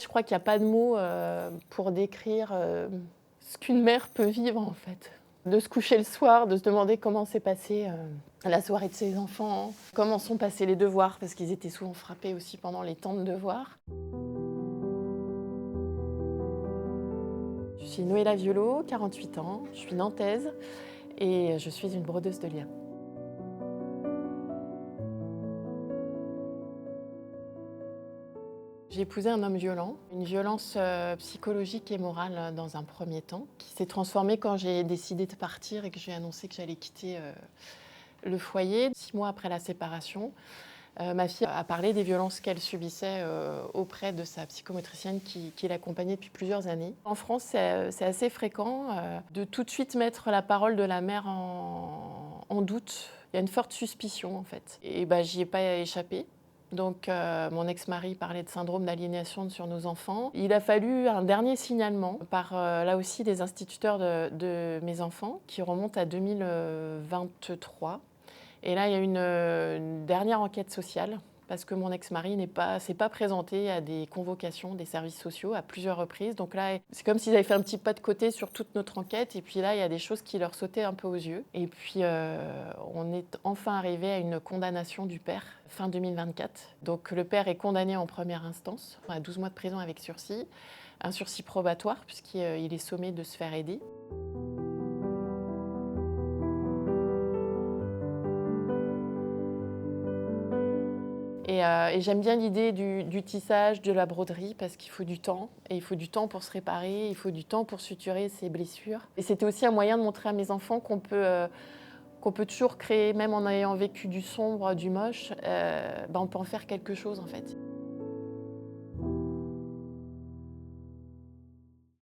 Je crois qu'il y a pas de mots, pour décrire, ce qu'une mère peut vivre, en fait. De se coucher le soir, de se demander comment s'est passée, la soirée de ses enfants, comment sont passés les devoirs, parce qu'ils étaient souvent frappés aussi pendant les temps de devoirs. Je suis Noëlla Violo, 48 ans, je suis nantaise et je suis une brodeuse de liens. J'ai épousé un homme violent, une violence psychologique et morale dans un premier temps, qui s'est transformée quand j'ai décidé de partir et que j'ai annoncé que j'allais quitter le foyer. 6 mois après la séparation, ma fille a parlé des violences qu'elle subissait auprès de sa psychomotricienne qui l'accompagnait depuis plusieurs années. En France, c'est assez fréquent de tout de suite mettre la parole de la mère en doute. Il y a une forte suspicion en fait. Et j'y ai pas échappé. Donc mon ex-mari parlait de syndrome d'aliénation sur nos enfants. Il a fallu un dernier signalement par là aussi des instituteurs de mes enfants qui remonte à 2023. Et là, il y a une dernière enquête sociale parce que mon ex-mari s'est pas présenté à des convocations des services sociaux à plusieurs reprises. Donc là, c'est comme s'ils avaient fait un petit pas de côté sur toute notre enquête. Et puis là, il y a des choses qui leur sautaient un peu aux yeux. Et puis, on est enfin arrivé à une condamnation du père fin 2024. Donc le père est condamné en première instance à 12 mois de prison avec sursis, un sursis probatoire puisqu'il est sommé de se faire aider. Et j'aime bien l'idée du tissage, de la broderie, parce qu'il faut du temps. Et il faut du temps pour se réparer, il faut du temps pour suturer ses blessures. Et c'était aussi un moyen de montrer à mes enfants qu'on peut toujours créer, même en ayant vécu du sombre, du moche, on peut en faire quelque chose en fait.